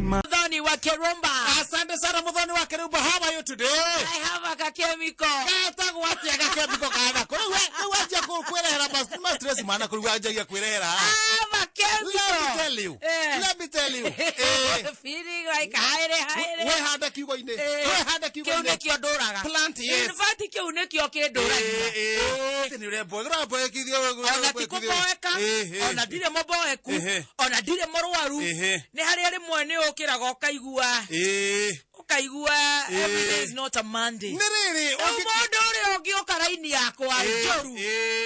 Muthoni wa Kirumba. Asante sana Muthoni wa Kirumba. How are you today? I have a chemical. Kata gwati aga chemical kana. Wewe waje kukwelera basi stress maana kuwaje ya kwelera. I'm a chemical. Let me tell you. Feeling like hide. We hada kigo ine. We hada kigo ine. Kiunekio doraga. Plant yes. In fact kiunekio kedoraga. Ni rebo grabo kidio. Ona tikuboeka. Ona dire moboeku. Ona dire morwaru. Ni hari ari mwene okiraga okaigua. Okaigua every day is not a Monday. Niriri. Omondo ri ogioka raini yakwa njoru.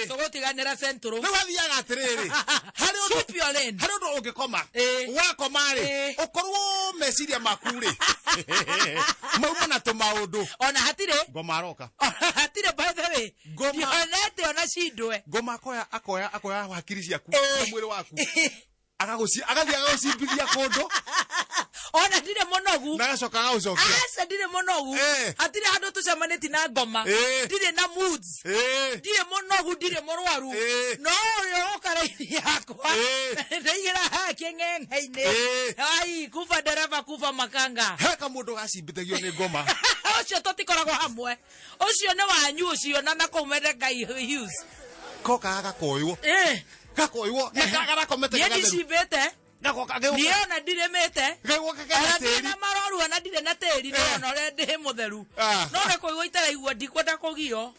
Togotiganira centro. Ni wathiaga atiriri. Hari ndo ungikoma. Wakoma ri. Ukorwo meciria makuri. Mauma na tumaundu. Ona hatire. Ngoma aroka. Hatire by the way. Ngoma. Onete ona shindwe. Ngoma akoya hakiri ciaku na mwiri waku. Agathia kondo. Ona dire monogu. Nagacoka gaucokia. Asa dire monogu. Atire handu tucemaniti na ngoma. Dire na moods. Dire monogu dire morwaru. No yo karaini yakwa. Ndaigira hake ng'eng'aine. Ai kufa dereva kufa makanga. Heka mundu gacimbithagio ni ngoma. Ucio tutikoragwo hamwe. Ucio ne wanyu ucio na nakomere Ngai Hughes. Koka gakoywo. Gakoywo. Nakagara komete gatheru. Yedi cibete. Niyo na dire mete. Gewo kagara teri. Na maroru na dire na teri no ore ndi mutheru. No ne koigwo itaraigua ndikwenda kugio.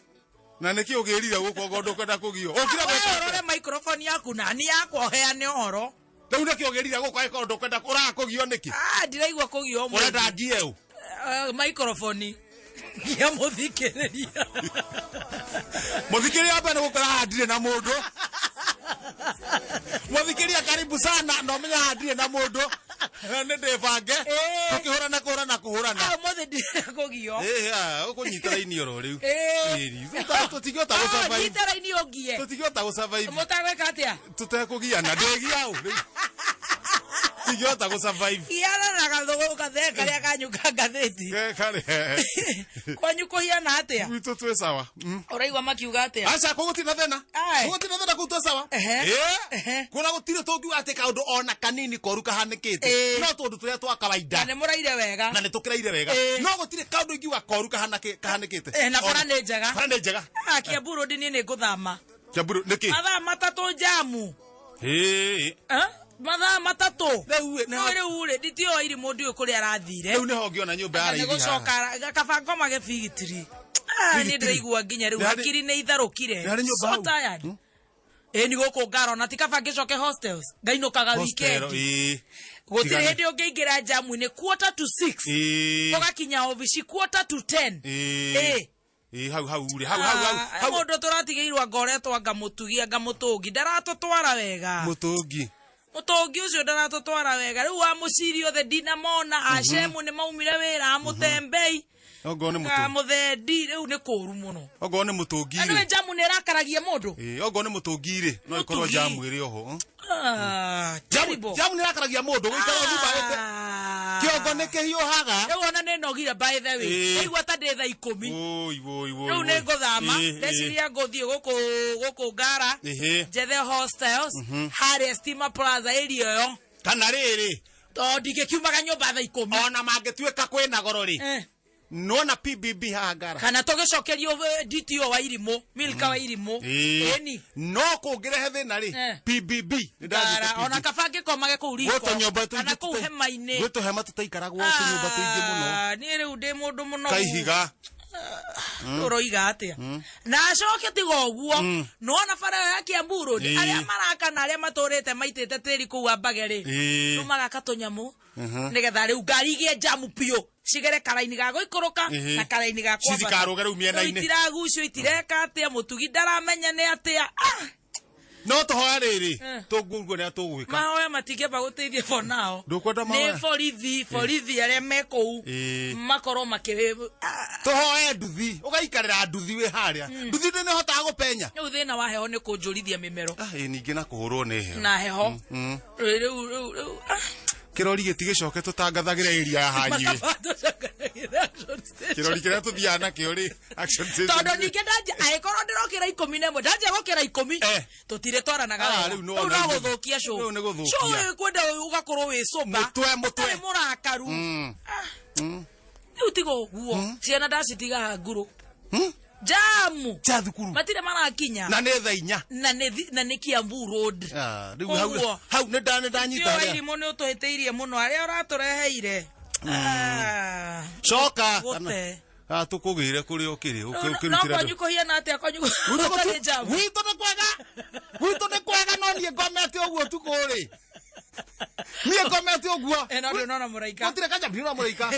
Na niki ugirira guko gondo kwenda kugio. Ukira ore microphone yaku na ni yakwa heane horo. Riu niki ugirira guko ai gondo kwenda urakugio niki? Ndiraigua kugio mo. Urenda ndieu. Microphone. Ya muthikiriria. Muthikiriria bana gukora handire na mundu. Muthikiriria karibu sana no menya handire na mundu. Ne ndebange. Tukihurana na kuhurana. Mothe ndire kugio. Ukunyitara inioro riu. Tutigota go survive. Nyitara ini ogie. Tutigota go survive. Mutagweka atia? Tutekugiana ndegiao. Tigota go survive. Iana na gathogo katheka karia kanyuka gatheti. Kare. Kwanyu kuhiana atia? Witu twe sawa. Uraigwa makiuga atia? Acha kugutina thena. Kugutina thena kutwe sawa. Kuna gutire tungiuga ati kaundu ona kanini koru kahanikite. No tundu turia twa kawaida. Na muraire wega. Na nitukiraire wega. No gutire kaundu ingiuga koru kahanikite. Na farane njega. Farane njega. Kiamburu ndi ni nguthama. Kiamburu niki? Mathaa matatu jamu. Mathaa matatu. Riu ri nditio iri mundu uyu kuri arathire. Riu niho ngiona nyumba ya raidi. Gucoka kabango magefigitiri. Ni ndiraigua nginya riu hakiri ni itharukire. So tired. Ni guku ngaro na tikaba ngicoke hostels. Ngainukaga weekend. Gutire hindi ungiingira jamu ni 5:45. Ugakinya office 9:10. Hau mundu turatigeirwa ngoretwa ngamutugia ngamutungi ndaratutwara wega. Mutungi ucio ndaratutwara wega riu wa mucirio the dinamona ashemu ni maumire wira amutembei ogone muthendi riu ni kuru muno ogone mutungi ri jamu ni rakaragie mundu ogone mutungi ri no ikorwo jamu iri oho jamu ni rakaragia mundu guikara nyumba kiongo ni kihio haga riu ona ni nogire by the way igwa ta ndi tha 10 riu ni nguthama ndeciria nguthie guku ngara njethe hostels hari Steamer Plaza area yo kana riri to ndigikiumaga nyumba tha 10 ona mangituika kwina goro ri no na PBB hagara kana togecokerio DTO wa irimo Milka wa irimo eni no kungirehe thina ri PBB ndara ona kabange komage ku riko kana ku hema-ini gwetu hema tutaikaragwo nyumba tuingi muno ni riu ndi mundu muno kaihiga uroiga atia na acoke tiga uguo no na bara ya Kiamburu aria maraka na aria maturite maitite tiri ku ambage ri rumaga katunyamu nigetha riu ngari gie jamu pio cigere karaini ga goikuruka na karaini ga kwa cikaruga riu miena-ini itiragucio itireka atia mutugi ndaramenya ni atia no tohoya riri tungurwo ni atugwika mahoya matige baguteithie for now ndukwenda mahoya ni borithi aria meko makoro make tohoya nduthi ugaikarira nduthi we haria nduthi ni hota gupenya riu thina wa heho ni kunjurithia mimero ningi na kuhurwo ni heho na heho riu kirori gitigicoke tutangathagire area ya hanyiwe kirori kiria tuthiana kiori action station todo nikenda aikoro ndirokira 11 ndaje gokira 10 tutire twaranaga riu no guthukia show show kwenda ugakorwo wi soba mutwe murakaru riu tigo guo ciana ndacitiga nguru jamu cha thukuru matire marakinya na ne thainya na ne Kiambu road riu hau ne ndanyita ria irimo ni utuhiteirie muno aria uratureheire shoka tukugire kuri ukiri ukirutira no kuhiana atia konyu utari jamu gwito ne kwega no nie ngomete oguo tukuri nie ngomete oguo eno ndio nona muraika utire kaja mbira muraika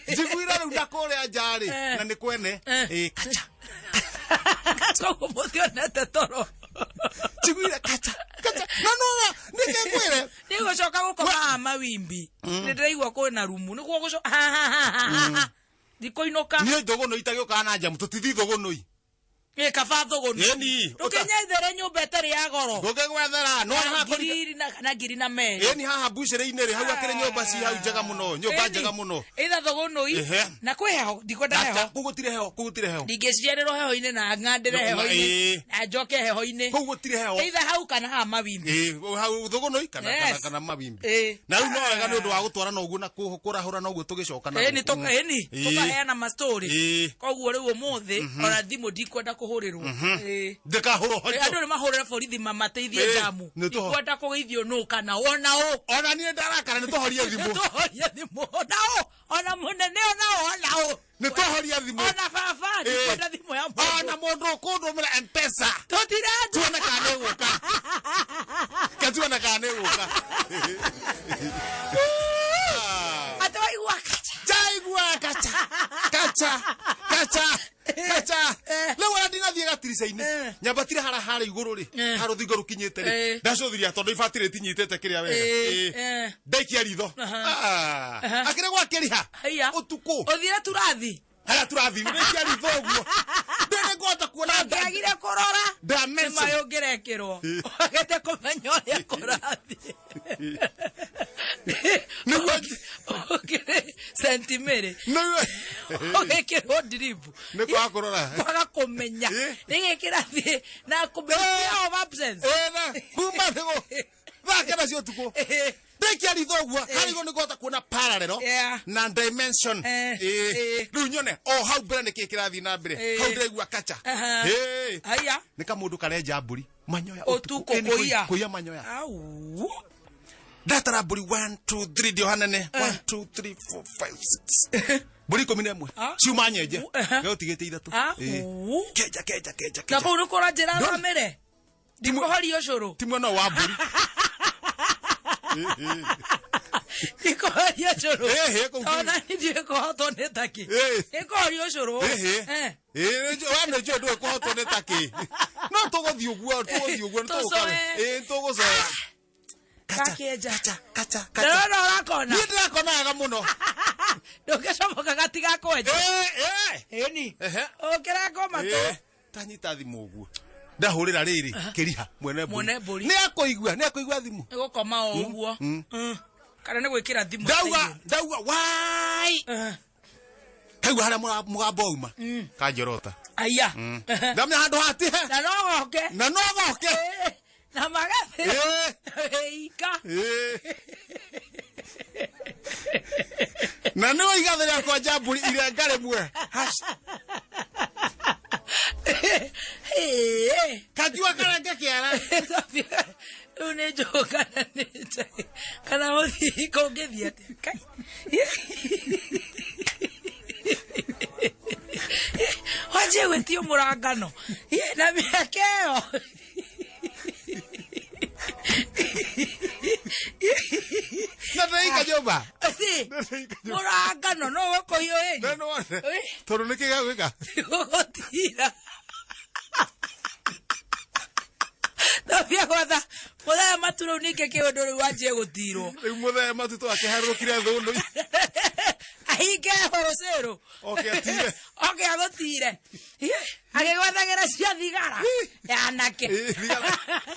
njiguira riu ndakore njari na ni kwene kacha Soko motionete toro. Chiguira kacha. No nikegwire. Nigo coka gukoma mawimbi. Ndirigwa kwina rumu. Niguo gucoka. Dikoinoka. Ni thogono itagioka na jamu tutithi thogonoi. Kaba thogono. Eni. Ukenya ithere nyumba etari ya goro. Ngogegwethera no ha ngiri na meri. Eni haha bucere-ini ri hau akire nyumba ci hau njega muno. Nyumba njega muno. Either thogonoi na kweho ndikwenda heho. Kugutire heho. Ndingeciarĩrwo heho-inĩ na ng'andĩre heho-inĩ. Na njoke heho-inĩ. Kugutire heho. Either hau kana ha mawimbi. Hau thogonoi kana mawimbi. Na riu no wega nĩ ũndũ wa gũtwarana ũguo na kũrahũra na ũguo tũgĩcoka na. Eni tukaheana mastori. Koguo rĩu ũmũthĩ ona thimũ ndikwenda kũhũrĩrwo. Ndikahũrwo hoyo. Andũ nĩ mahũrĩre borithi mamateithie jamu. Ndikwenda kũgeithio no kana ona o. Ona niĩ ndarakara nĩ tũhorie thimũ. Tũhorie thimũ. Ona mũnene ona o. Nĩ tũhoria thimũ. Ona baba ndikwenda thimũ ya mũndũ. Ona mũndũ ũkũndũmĩra M-Pesa. Tũtirenda. Tuone kana nĩgũka. Tuone kana nĩgũka. Atawaigua kacha. Jaigua kacha. Leo wana ndinathie gatirica-inĩ. Nyambatire harĩ igũrũ rĩ. Ha rũthingo rũkinyĩte rĩ. Ndacũthiria tondũ ibatire tinyitĩte kĩrĩa wega. Ndaikia ritho. Akĩrĩ gwakĩriha. Ũtukũ. Ũthire turathi. Haya turathi ndaikia ritho ũguo. Ndene ngota kuona ndagire kũrora. Ndamense. Mayo ngerekĩrwo. Agete kũmenya ũrĩa kũrathi. Nĩguo sentimere. Ũgekĩrwo drip. Nĩ kwa kũrora. Kwaga kũmenya. Nĩgĩkĩra thĩ na kũmenya of absence. Na kuma nĩgo. Thake nacio ũtukũ. Ndaikia ritho ũguo. Harĩ igũrũ nĩngũhota kuona parallel na dimension. Rĩu nyone o hau mbere nĩkĩ kĩrathiĩ na mbere. Hau ndĩraigua kacha. Haya. Nĩ kamũndũ karenja mbũri. Manyoya ũtukũ kũiya manyoya. Au. Ndatara mbũri 1 2 3 ndio hanene 1 2 3 4 5 6 mbũri 11 ciuma nyenje gao tigĩte ithatũ kenja na kũu nĩ kũranjĩra thamĩre ndikũhoria ũcũrũ ti mwena wa mbũri ndikũhoria ũcũrũ ona nĩndiĩ kũhotwo nĩ takĩ ndikũhoria ũcũrũ wane njũĩ ndũĩ kũhotwo nĩ takĩ no tũgũthiĩ ũguo tũgũcoya Kacha. Ndĩrona ũrakona. Niĩ ndĩrakonaga mũno. Ndũngĩcomoka gatigakwenja. Ĩni. Ũkĩra ngoma tu. Tanyita thimũ ũguo. Ndahũrĩra rĩrĩ kĩriha mwene mbũri. Nĩ akũigua thimũ. Nĩgũkoma o ũguo. Kana nĩ gwĩkĩra thimũ. Ndauga wai. Kaigua harĩa mũgambo wauma. Kanjorota. Aya. Ndamenya handũ hatihe. Na no goke. Na magathi. Ika. Na no igathĩ rĩakwa njambũri iria ngarĩ mwe. Kajua karenge kĩara. Rĩu nĩ njũkananĩte. Kana ũthiĩ kũngĩthiĩ atĩa. Kai. Wanjie gwĩtio mũrangano. Na mĩaka ĩyo. Nadaika joba. Si. Mũrangano no gũkũhio ĩĩ. No. Tondũ nĩ kĩga gwĩka. Gũgũtira. Ndabia gwatha mũthenya matu rĩu ningĩ kĩũndũ rĩu wanjie gũtirwo. Rĩu mũthenya matu twakiharũrũkire thũndũ. Ahinge hũcĩrũ. Oke agũtire. Agĩgwathagĩra cia thigara. Yanake.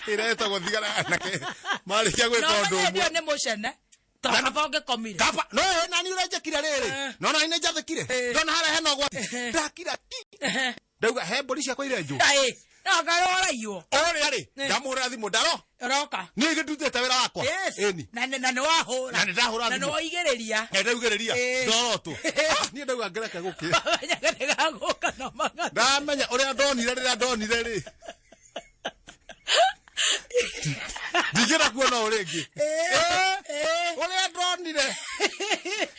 Ĩretagwo thigara yanake. Marĩkia gwĩka ũndũ ũmwe. No nĩ mũcene. Kaba ungekomire. Kaba no nani uranjekire riri. No nani njathikire. Ndona hara hena gwati. Ndakira. Ndauga he mburi ciakwa irenju. Ai. Agayora iyo. Ore ari. Ndamura thimu ndaro. Roka. Ni gitutete wira wakwa. Eni. Na ni wahura. Na ndahura thimu. Na no igereria. Ndaugereria. Ndorotu. Ni ndauga ngereka gukira. Nyaga guka no magana. Ndamenya uria ndonire rira ndonire ri. Ndigira kuona uringi. Uria ndonire.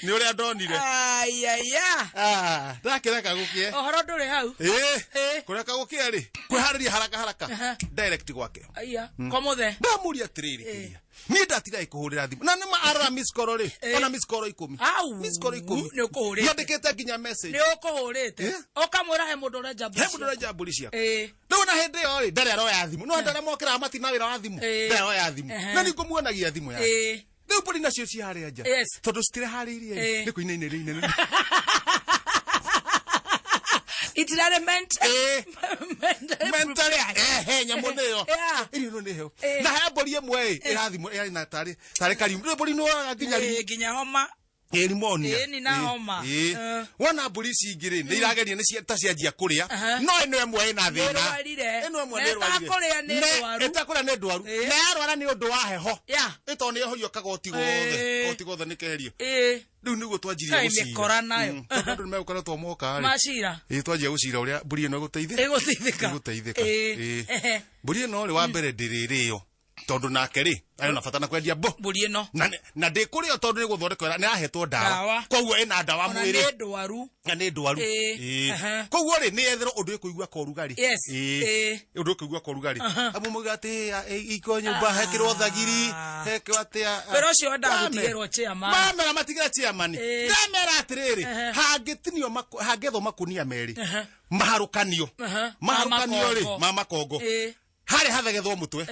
Ni uria ndonire. Ayaya. Ndakireka gukie. Ohoro nduri hau. Kureka gukie ri. Kwihariria haraka. Direct gwake. Aya. Komothe. Ndamuria atiriri. Ni ndatirai kuhurira thimu. Na nima ara miss call ri. Ona miss call 10. Miss call 10. Ni ukuhurite. Yandikite nginya message. Ni ukuhurite. Okamwira he mundu urenja mburi. He mundu urenja mburi cia. Ndona hindi yo ri ndare aroya thimu. No ndare mokira amati na wira wa thimu. Ndare aroya thimu. Na ni kumuonagia thimu ya. Riu mburi nacio ci haria nja. Tondu citire haririe. Ni kuina ine ine. Itirare mental. Nyamuneyo. Iri no ni heo. Na he mburi imwe irathimo iri na tari karimu. Ni mburi no nginya homa. Pneumonia. Ni na homa. Wona mburi ici ingiri ni irageria ni cia cianjia kuria. No ino imwe ina thina. Ino imwe ni rwarire. Etakuria ni ndwaru. Na yarwara ni undu wa heho. Ito ni ehorio kagoti gothe. Goti gothe ni keherio. Riu niguo twanjirie gucira. Kai kora nayo. Tondu nimegukora twamoka ri. Macira. Twanjia gucira uria mburi ino guteithika. Guteithika. Mburi ino ri wa mbere ndiririo. Tondu nake ri ayo nafatana kwendia mburi ino na ndikurio tondu ni guthondekera ni ahetwo ndawa koguo ina ndawa mwiri na ni ndwaru koguo ri ni ethero undu ikuigua korugari undu ikuigua korugari amu mugati iko nyumba hekirwo thagiri hekwo atia pero cio ndagutigirwo chairman mamera matigira chairman ndamera atiriri hangethwo makunia meri maharukanio ri mamakongo hari hathagethwo mutwe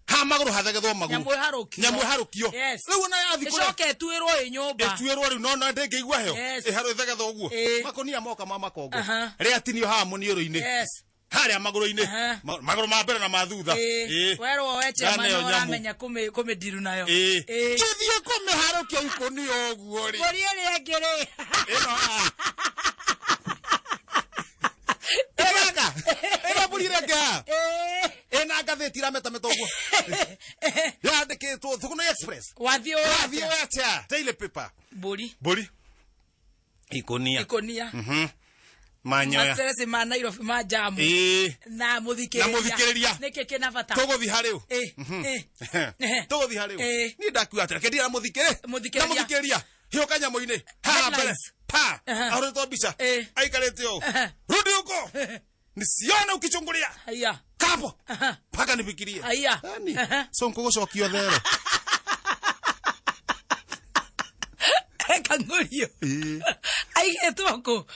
ha maguru hathagethwo maguru nyamweharukio riu na yathi kure icoke tuirwo inyumba tuirwo riu no ndingeigua heo haru ithagethwo guo makonia moka ma makongo ria tinio ha munioro-ini haria maguru-ini maguru ma mbere na ma thutha werwo weche mana uramenya kumidiru nayo githie kumiharukio ikunio oguo ri mburi iri engiri ega mburi renga ena gatheti rameta metoguo yandikitwo Thuguno Express wathio acha daily paper mburi ikonia manyoya mastress ma Nairobi ma jamu na muthikiriria niki kina bata tuguthi hariu tuguthi hariu ni ndakiwa atira kendi na muthikiriria hiyo kanyamu-ini ha mbere pa aroto bicha aikarete o rudi huko nisione ukichungulia haya kapo paka nifikirie haya yani sonko gocokio thero kangurio aigetwo ko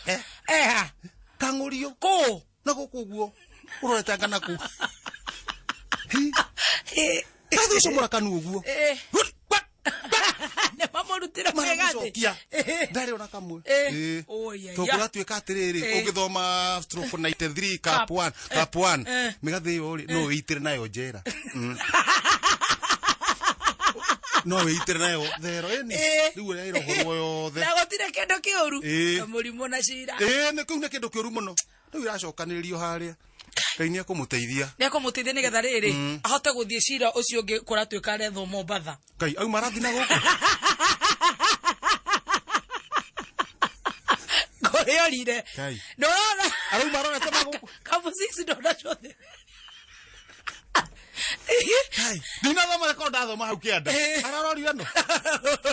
kangurio ko na gukuguo urorete ngana ku kathu somora kanu uguo ne mamorutira megate ndari ona kamwe tokura tuika atiriri ugithoma stroke 93 cap 1 migathi yo ri no witire nayo njera no witire nayo thero eni riu ira irohorwo yothe na gotire kendo kiuru murimu na cira ni kuu ne kendo kiuru muno riu iracokaniririo haria Ngai ni akumuteithia nigetha riri ahote guthie cira ucio ungi kuratuika retho Mombatha Ngai au marathi na guku goyorire no au marona tama guku kabu 6 ndona chothe Kai dina thoma ko ndathoma hau kianda ararorio no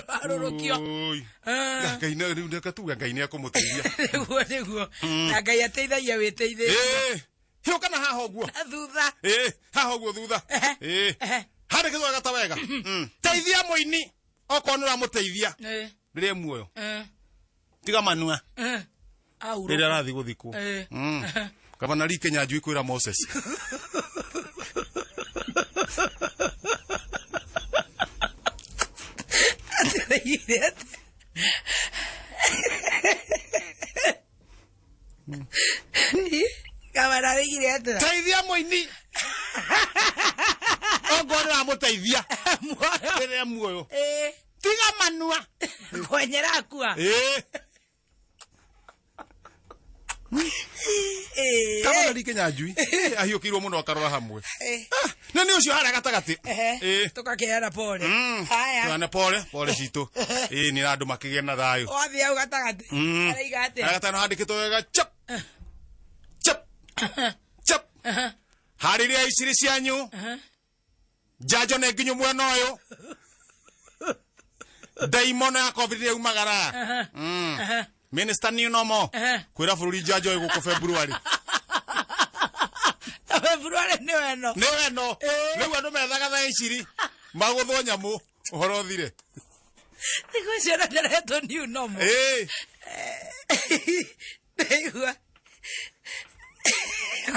arorokio Ngai na riu ndakatuga Ngai ni akumuteithia niguo na Ngai ateithagia witeithie hiyo kana haha uguo thutha haha uguo thutha hande kitho gata wega teithia muini okonura muteithia rire muoyo tiga manua au rire arathi guthikwo Gavana Lee Kenya njui kwira Moses Gavana Lee ati teithia muini okonura muteithia rire muoyo tiga manua kwenyera kwa kama na Kenya njui ahiukirwo muno akarora hamwe na ni ucio hara gatagati tukakeana pole haya tuana pole cito ni andu makigena thayo wathi au gatagati araigate agatano handikitwo wega chap hariria iciri cianyu jajo ne nginyu mwena uyu daimono ya covid ni umagara Minister ni nomo kwira bururi jajo iguko February ni weno riu andu methaga tha iciri maguthwo nyamu uhoro thire Digo ciana nderetwo ni nomo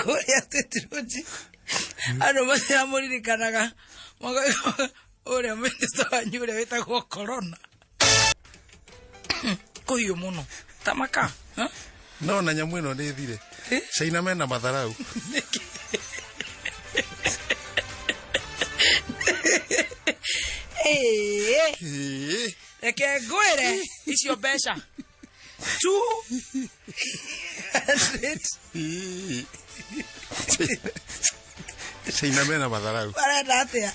kuria tetroji ano mathia muririkanaga uria minister wanyu uria witagwo corona kuhiu muno tamaka no na nyamu ino ni thire China mena matharau eke ngwire icio mbeca tu China mena matharau barenda atia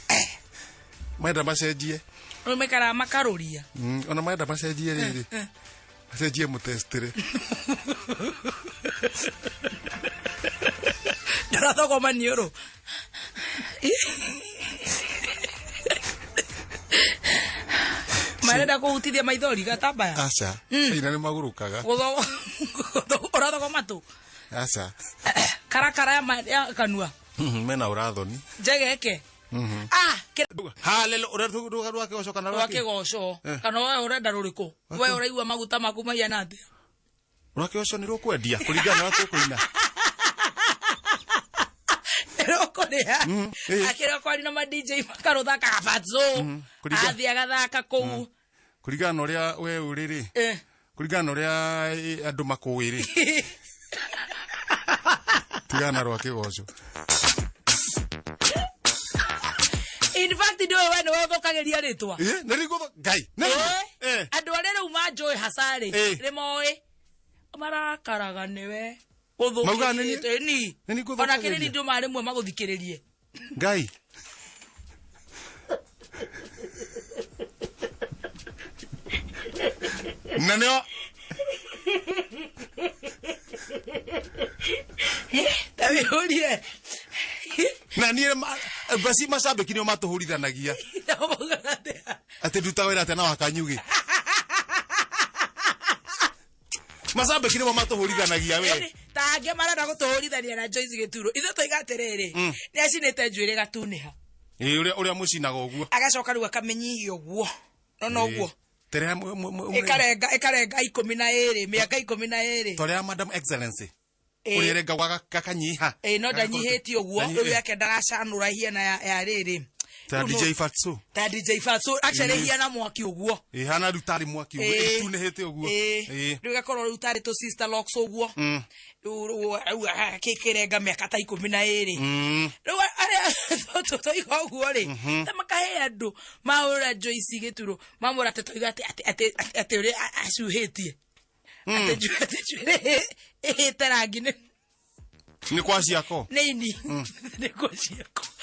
maenda macenjie umekara makaruria ona maenda macenjie riri macenjie mutestire ndarathogo manioro marenda kuhutithia maithori gatabaya acha ina ni magurukaga urathogo matu acha karakara ya kanua mena urathoni jegeke halelo uratu rwake goco kana rwake goco kana we urenda ruriku we uraigua maguta maku mahiana atia rwake goco ni rukwendia kuringana na tukuina rokorea akira kwari na ma DJ makaruthaka gabazo athi agathaka ku kuringana uria we uriri kuringana uria andu makuwiri tigana rwake goco in fact ndio wewe ndio uthokageria ritwa nari go ngai andu arere uma joy hasari rimoi marakaraga niwe uthukirite ni ona kiriri ndio mari mwe maguthikiririe ngai nanyo tabihurie na ni basi mashabiki nio matuhurithanagia ate duta wera tena wakanyugi mashabiki nio matuhurithanagia we tange marada gutuhurithania na Joyce Gituro ithe toigaterere ni acinite njuire gatuniha uria mucinaga uguo agacoka riu akamenyihia uguo no uguo tere ekarenga 12 miaka 12 tore Madam Excellency urenga gakanyiha no danyihetie uguo uyu ake ndagacanura hiena ya riri ta DJ Fatso actually hiena mwaki uguo hana rutari mwaki uguo tunehete uguo riu gakorwo rutari to sister locks uguo kikirenga miaka ta 12 riu aria toiga uguo ri tamakahe andu maura Joyce Gituro mamura toiga ati uri acuhitie ati jure terangine ni kwa ciako nini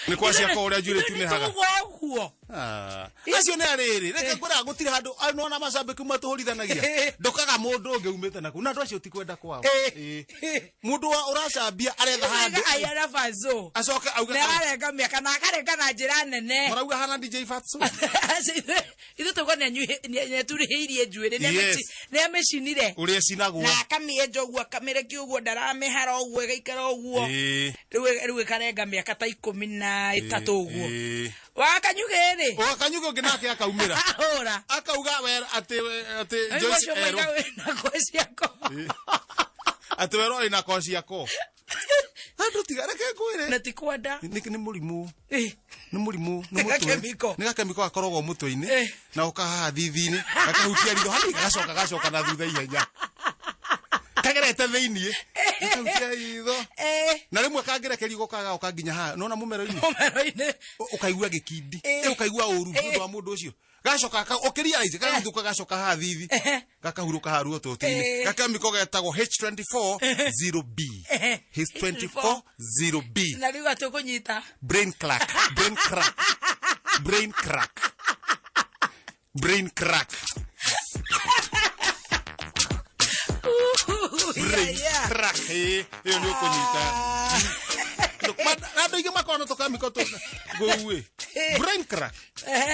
ni kwa ciako uria jure tunehaga uguo acio ne ariri reke ngora gutire handu anona macambiki matuhurithanagia ndokaga mundu ungiumite naku na andu acio tikwenda kwao mundu uracambia aretha handu ayara Fatso acoka auga na arenga miaka na akarenga na njira nene marauga hana DJ Fatso ithu tuko ne turihirie njuire ne mecinire uria cinagwo na akamie njogu akamereki uguo ndaramehara uguo gaikara uguo riu karenga miaka ta 13 uguo wakanyugere nginake akaumira akauga wera ati Joyce na kosi yako ati wero ina kosi yako andu tigara ke kwire na tikwenda ni murimu ni murimu ni mutwe ni gakemiko akorogwo mutwe-ini na ukaha thithini akahutia ritho hani gacoka na thutha ihenya kagerete thiini kautia itho na rimwe kangerekeria gokaga ukanginya ha nona mumero-ini ukaigua gikindi ukaigua uru ndu wa mundu ucio gacoka ukiria ice gathuthuka gacoka ha thithi gakahuruka haruo totini gakamiko getagwo H24 0B H24 0B na riu atukunyita brain crack brain crack iyo ni ukunyita nado ige makona toka mikoto gowe brain crack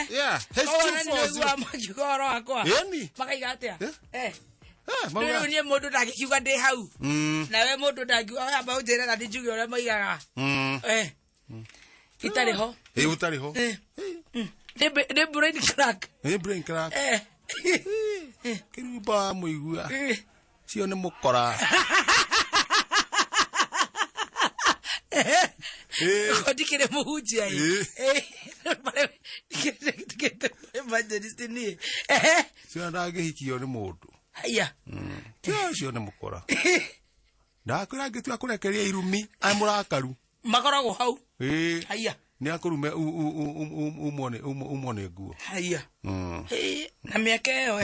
yeah H24 magigoro akwa yani makaiga atia Ndio ni mundu ndagikiuga ndi hau nawe mundu ndagiuga aba unjira na ndijuge ore maigaga itari ho utari ho de brain crack brain crack kiruba muigua cio ni mukora Dikire muhujia hii dikire evangelist ni cio ndagihikio ni mundu haya cio ni mukora ndakwira ngitu akurekeria irumi amurakaru makoragwo hau haya ni akurume umone nguo haya na miaka iyo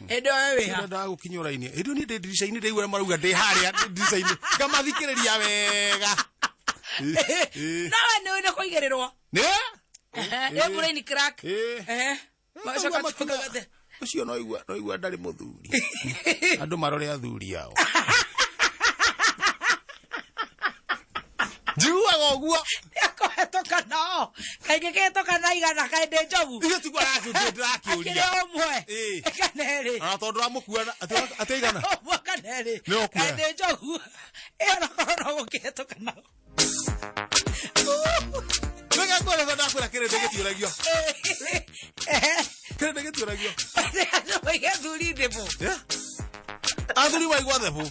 edo wewe ha ndagukinyura-ini edo ni ndirisha-ini ndigura maruga ndi haria ndirisha-ini ngamathikiriria wega nawe ni wina kuigerirwo ne brain crack ucio no igua ndari muthuri andu marore athuri ao Juaga oguo yakohetoka nao kaige ketoka na igana kaende njogu iyo tigwa rakiuria kire omwe kanere ana tondu ramukua ate igana omwe kanere kaende njogu iyo no guketoka nao Venga ngora ndo ndakwira kire ndegetiuragio kire ndegetiuragio thuri ndebo athuri waigwa thebo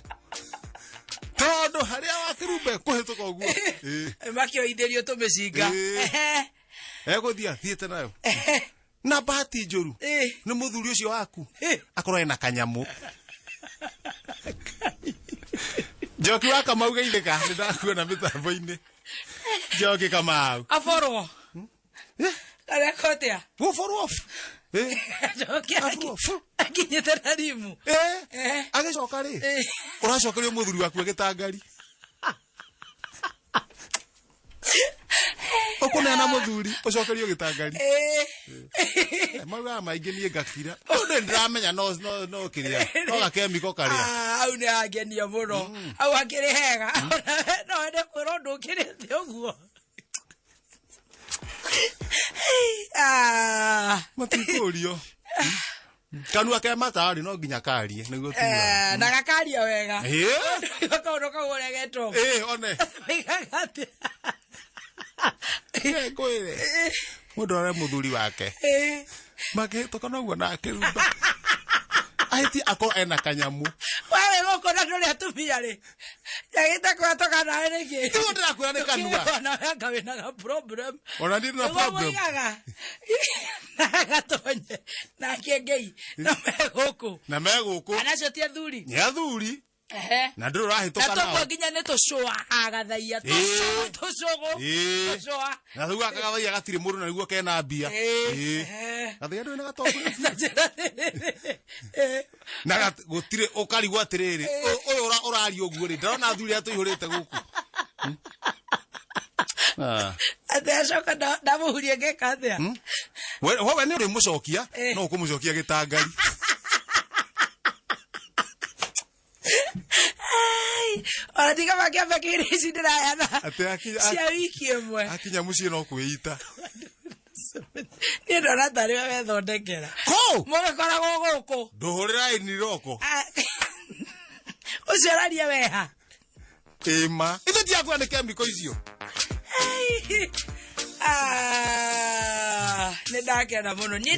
todo haria wakirumbe kuhituka uguo makio itherio tumicinga eguthia thiete nayo na bahati njuru ni muthuri ucio waku akorwo ena kanyamu Joki wa Kamau geithika ni ndakuona mitambo-ini Joki Kamau aforwo Alakotea. Go for off. Akinyete na rimu. Agicoka ri. Uracoka ri muthuri waku agitangari. Okunena muthuri ucokerio gitangari. Mauga maingi nie ngakira. Ndu ndiramenya no kiria. No gakemiko karia. Au ne agenia muno. Au akiri hega. No ende kwiro ndukirite uguo. Matikurio. Kanua ke matari no nginya karie niguo tuwa. Na gakaria wega. Gakaono kagore geto. One. Gakate. Kwire. Mundu ara muthuri wake. Make tokono guo na akiruba. Aiti ako ena kanyamu. Wewe goko na ndole atumia ri. Yagita kwa toka na ene ki. Tu ndira kwa ne kanua. Na ngawe na problem. Ona ndi na problem. Na gatonye. Na kengei. Na megoko. Na megoko. Anacio ti athuri. Ni athuri. Na ndiro rahitoka nao. Na to nginya ne to show agathaia to show. Show. Na thuga akagathaia gatire muru na niguo kena mbia. Gathaia ndu ne gatongo. Na gutire ukarigwa atiriri. Uyu urari uguo ri ndirona athuri atuihurite guku. Atecoka ndamuhurie ngeka atia. Wewe ni uri mucokia no ukumucokia gitangari. Ora tiga makia fakiri sidira yana. Ate akinya. Cia wiki imwe. Akinya mucie no kwita. Ni ndona tari we thondekera. Ko! Mwe koragwo guku. Nduhurira ini roko. Uceraria weha. Ema. Ithe ti akwa ne kemiko icio. Ne ndakena muno. Ni